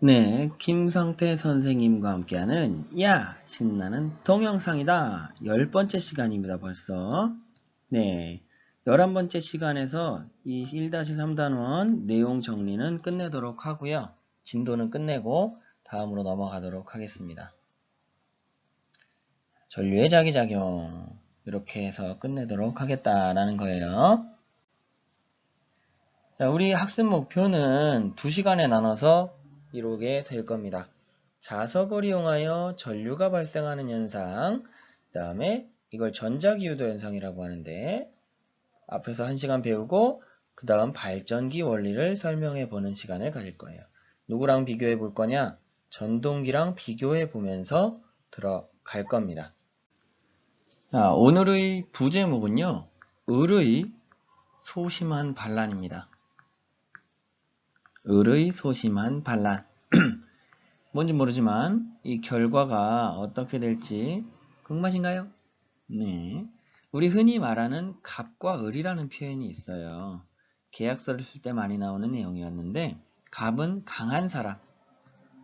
네, 김성태 선생님과 함께하는 야, 신나는 동영상이다. 10번째 시간입니다, 벌써. 네, 11번째 시간에서 이 1-3단원 내용 정리는 끝내도록 하고요. 진도는 끝내고 다음으로 넘어가도록 하겠습니다. 전류의 자기작용 이렇게 해서 끝내도록 하겠다라는 거예요. 자, 우리 학습 목표는 2시간에 나눠서 이루게 될 겁니다. 자석을 이용하여 전류가 발생하는 현상, 그 다음에 이걸 전자기유도 현상이라고 하는데 앞에서 1시간 배우고 그 다음 발전기 원리를 설명해 보는 시간을 가질 거예요. 누구랑 비교해 볼 거냐? 전동기랑 비교해 보면서 들어갈 겁니다. 자, 오늘의 부제목은요. 을의 소심한 반란입니다. 을의 소심한 반란. 뭔지 모르지만 이 결과가 어떻게 될지 궁금하신가요? 네. 우리 흔히 말하는 갑과 을이라는 표현이 있어요. 계약서를 쓸 때 많이 나오는 내용이었는데 갑은 강한 사람.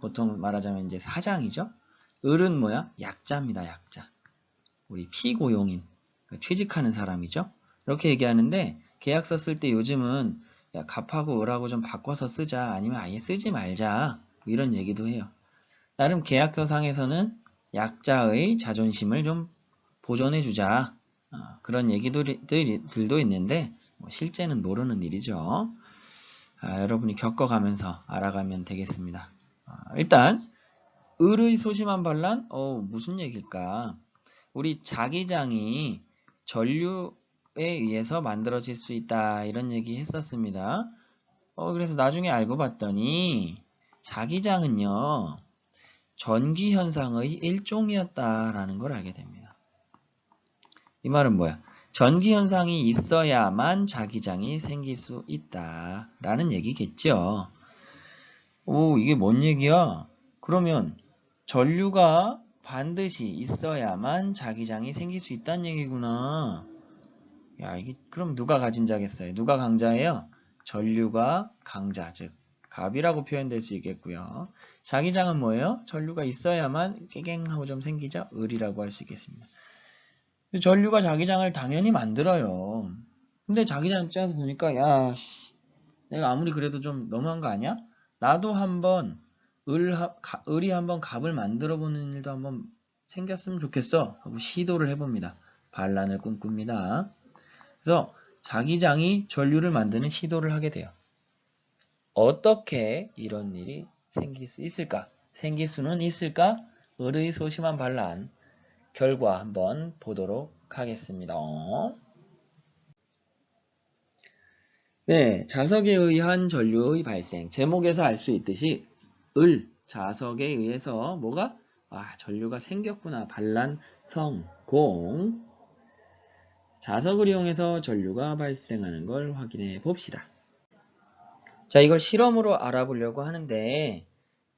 보통 말하자면 이제 사장이죠. 을은 뭐야? 약자입니다. 약자. 우리 피고용인. 취직하는 사람이죠. 이렇게 얘기하는데 계약서 쓸 때 요즘은 야, 갑하고 을하고 좀 바꿔서 쓰자. 아니면 아예 쓰지 말자. 이런 얘기도 해요. 나름 계약서상에서는 약자의 자존심을 좀 보존해주자. 그런 얘기들도 있는데 실제는 모르는 일이죠. 여러분이 겪어가면서 알아가면 되겠습니다. 일단 을의 소심한 반란? 무슨 얘기일까? 우리 자기장이 전류에 의해서 만들어질 수 있다 이런 얘기 했었습니다. 그래서 나중에 알고 봤더니 자기장은요 전기현상의 일종이었다라는 걸 알게 됩니다. 이 말은 뭐야? 전기현상이 있어야만 자기장이 생길 수 있다라는 얘기겠죠. 이게 뭔 얘기야? 그러면 전류가 반드시 있어야만 자기장이 생길 수 있다는 얘기구나. 야, 이게 그럼 누가 가진 자겠어요? 누가 강자예요? 전류가 강자, 즉 갑이라고 표현될 수 있겠고요. 자기장은 뭐예요? 전류가 있어야만 깨갱하고 좀 생기죠? 을이라고 할 수 있겠습니다. 전류가 자기장을 당연히 만들어요. 근데 자기장 입장에서 보니까 야, 내가 아무리 그래도 좀 너무한 거 아니야? 나도 한번 을이 한번 갑을 만들어 보는 일도 한번 생겼으면 좋겠어 하고 시도를 해봅니다. 반란을 꿈꿉니다. 그래서 자기장이 전류를 만드는 시도를 하게 돼요. 어떻게 이런 일이 생길 수 있을까? 생길 수는 있을까? 을의 소심한 반란 결과 한번 보도록 하겠습니다. 네, 자석에 의한 전류의 발생. 제목에서 알 수 있듯이 자석에 의해서 뭐가? 전류가 생겼구나. 반란 성공. 자석을 이용해서 전류가 발생하는 걸 확인해 봅시다. 자, 이걸 실험으로 알아보려고 하는데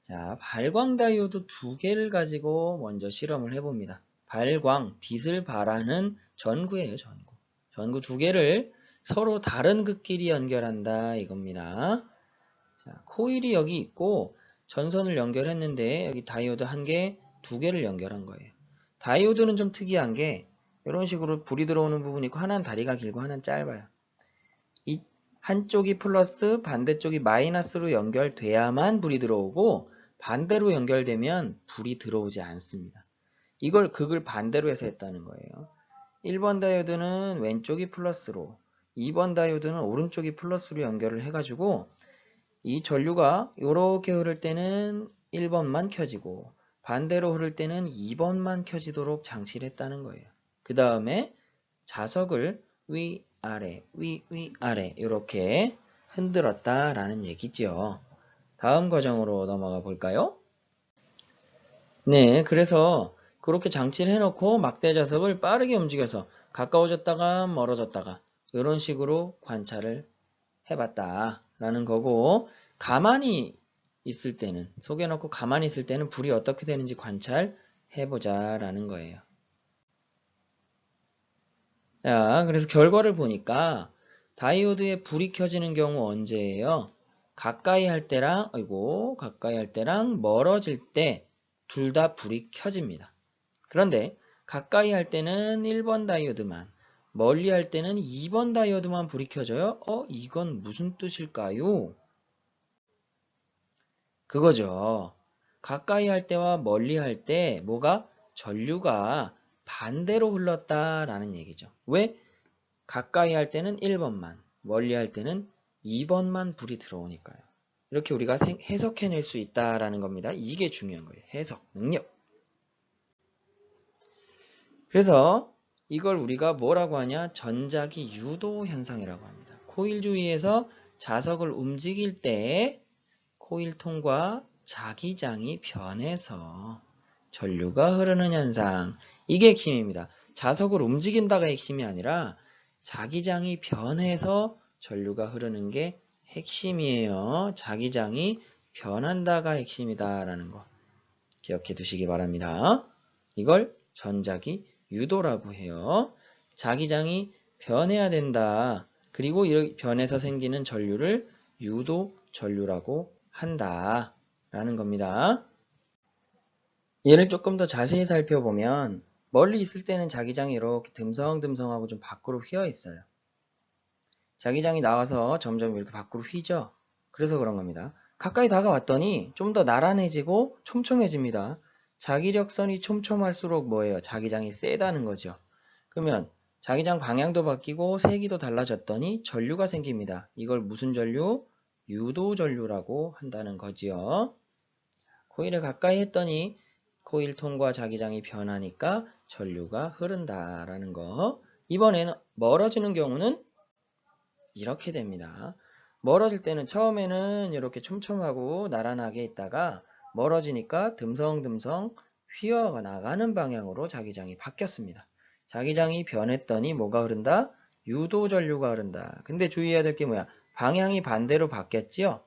자, 발광 다이오드 2개를 가지고 먼저 실험을 해봅니다. 발광, 빛을 발하는 전구예요, 전구. 전구 2개를 서로 다른 극끼리 연결한다 이겁니다. 자, 코일이 여기 있고 전선을 연결했는데 여기 다이오드 1개, 2개를 연결한 거예요. 다이오드는 좀 특이한 게 이런 식으로 불이 들어오는 부분이 있고 하나는 다리가 길고 하나는 짧아요. 이 한쪽이 플러스 반대쪽이 마이너스로 연결돼야만 불이 들어오고 반대로 연결되면 불이 들어오지 않습니다. 이걸 극을 반대로 해서 했다는 거예요. 1번 다이오드는 왼쪽이 플러스로 2번 다이오드는 오른쪽이 플러스로 연결을 해가지고 이 전류가 이렇게 흐를 때는 1번만 켜지고 반대로 흐를 때는 2번만 켜지도록 장치를 했다는 거예요. 그 다음에 자석을 위아래 위아래 이렇게 흔들었다라는 얘기죠. 다음 과정으로 넘어가 볼까요? 네, 그래서 그렇게 장치를 해놓고 막대 자석을 빠르게 움직여서 가까워졌다가 멀어졌다가 이런 식으로 관찰을 해봤다라는 거고 가만히 있을 때는 속여놓고 가만히 있을 때는 불이 어떻게 되는지 관찰해보자라는 거예요. 자, 그래서 결과를 보니까 다이오드에 불이 켜지는 경우 언제예요? 가까이 할 때랑 멀어질 때 둘 다 불이 켜집니다. 그런데 가까이 할 때는 1번 다이오드만, 멀리 할 때는 2번 다이오드만 불이 켜져요. 이건 무슨 뜻일까요? 그거죠. 가까이 할 때와 멀리 할 때 뭐가? 전류가 반대로 흘렀다라는 얘기죠. 왜? 가까이 할 때는 1번만, 멀리 할 때는 2번만 불이 들어오니까요. 이렇게 우리가 해석해낼 수 있다라는 겁니다. 이게 중요한 거예요. 해석, 능력. 그래서 이걸 우리가 뭐라고 하냐? 전자기 유도 현상이라고 합니다. 코일 주위에서 자석을 움직일 때 코일통과 자기장이 변해서 전류가 흐르는 현상. 이게 핵심입니다. 자석을 움직인다가 핵심이 아니라 자기장이 변해서 전류가 흐르는 게 핵심이에요. 자기장이 변한다가 핵심이다라는 거 기억해 두시기 바랍니다. 이걸 전자기 유도라고 해요. 자기장이 변해야 된다. 그리고 이렇게 변해서 생기는 전류를 유도 전류라고 한다. 라는 겁니다. 얘를 조금 더 자세히 살펴보면 멀리 있을 때는 자기장이 이렇게 듬성듬성하고 좀 밖으로 휘어 있어요. 자기장이 나와서 점점 이렇게 밖으로 휘죠. 그래서 그런 겁니다. 가까이 다가왔더니 좀 더 나란해지고 촘촘해집니다. 자기력선이 촘촘할수록 뭐예요? 자기장이 세다는 거죠. 그러면 자기장 방향도 바뀌고 세기도 달라졌더니 전류가 생깁니다. 이걸 무슨 전류? 유도 전류라고 한다는 거지요. 코일을 가까이 했더니 코일통과 자기장이 변하니까 전류가 흐른다라는 거. 이번에는 멀어지는 경우는 이렇게 됩니다. 멀어질 때는 처음에는 이렇게 촘촘하고 나란하게 있다가 멀어지니까 듬성듬성 휘어나가는 방향으로 자기장이 바뀌었습니다. 자기장이 변했더니 뭐가 흐른다? 유도 전류가 흐른다. 근데 주의해야 될 게 뭐야? 방향이 반대로 바뀌었지요?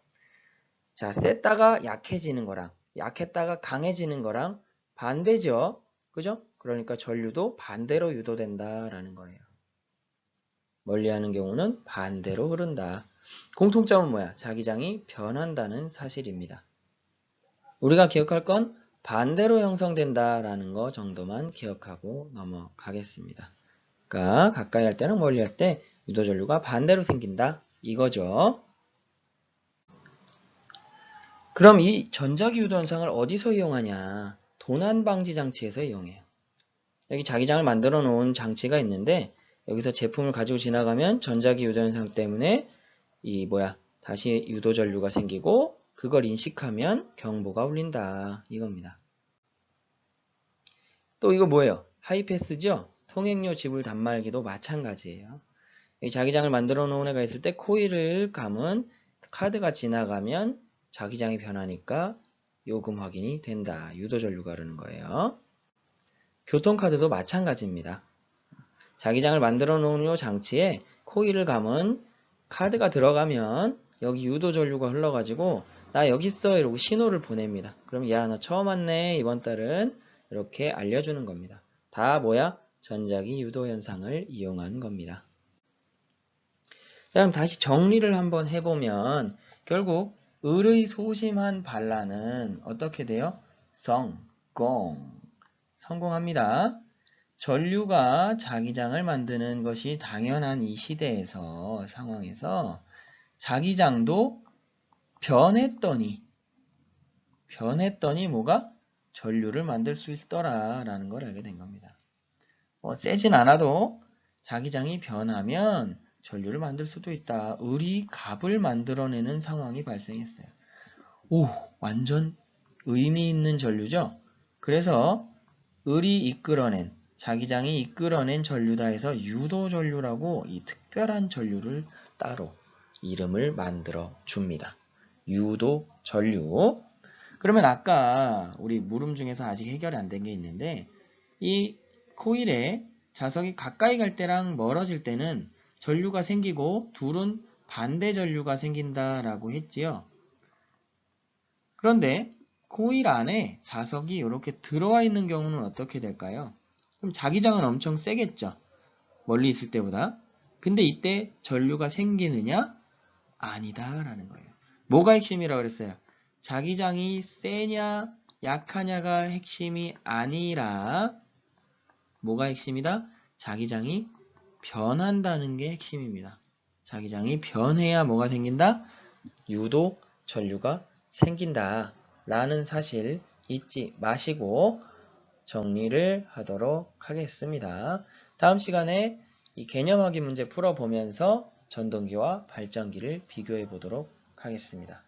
자, 셌다가 약해지는 거랑 약했다가 강해지는 거랑 반대죠. 그죠? 그러니까 전류도 반대로 유도된다라는 거예요. 멀리하는 경우는 반대로 흐른다. 공통점은 뭐야? 자기장이 변한다는 사실입니다. 우리가 기억할 건 반대로 형성된다라는 거 정도만 기억하고 넘어가겠습니다. 그러니까 가까이 할 때랑 멀리 할 때 유도전류가 반대로 생긴다. 이거죠. 그럼 이 전자기 유도 현상을 어디서 이용하냐? 도난 방지 장치에서 이용해요. 여기 자기장을 만들어 놓은 장치가 있는데 여기서 제품을 가지고 지나가면 전자기 유도 현상 때문에 다시 유도 전류가 생기고 그걸 인식하면 경보가 울린다. 이겁니다. 또 이거 뭐예요? 하이패스죠? 통행료 지불 단말기도 마찬가지예요. 여기 자기장을 만들어 놓은 애가 있을 때 코일을 감은 카드가 지나가면 자기장이 변하니까 요금 확인이 된다. 유도 전류가 흐르는 거예요. 교통카드도 마찬가지입니다. 자기장을 만들어 놓은 요 장치에 코일을 감은 카드가 들어가면 여기 유도 전류가 흘러가지고 나 여기 있어 이러고 신호를 보냅니다. 그럼 야 너 처음 왔네 이번 달은 이렇게 알려주는 겁니다. 다 뭐야? 전자기 유도 현상을 이용한 겁니다. 자 그럼 다시 정리를 한번 해보면 결국 을의 소심한 반란은 어떻게 돼요? 성공합니다. 전류가 자기장을 만드는 것이 당연한 이 상황에서 자기장도 변했더니 뭐가? 전류를 만들 수 있더라라는 걸 알게 된 겁니다. 세진 않아도 자기장이 변하면 전류를 만들 수도 있다. 을이 갑을 만들어내는 상황이 발생했어요. 오, 완전 의미 있는 전류죠? 그래서 자기장이 이끌어낸 전류다 해서 유도전류라고 이 특별한 전류를 따로 이름을 만들어 줍니다. 유도전류. 그러면 아까 우리 물음 중에서 아직 해결이 안 된 게 있는데 이 코일에 자석이 가까이 갈 때랑 멀어질 때는 전류가 생기고 둘은 반대 전류가 생긴다라고 했지요. 그런데 코일 안에 자석이 이렇게 들어와 있는 경우는 어떻게 될까요? 그럼 자기장은 엄청 세겠죠. 멀리 있을 때보다. 근데 이때 전류가 생기느냐? 아니다라는 거예요. 뭐가 핵심이라고 그랬어요? 자기장이 세냐 약하냐가 핵심이 아니라 뭐가 핵심이다? 자기장이 변한다는 게 핵심입니다. 자기장이 변해야 뭐가 생긴다? 유도 전류가 생긴다 라는 사실 잊지 마시고 정리를 하도록 하겠습니다. 다음 시간에 이 개념 확인 문제 풀어보면서 전동기와 발전기를 비교해 보도록 하겠습니다.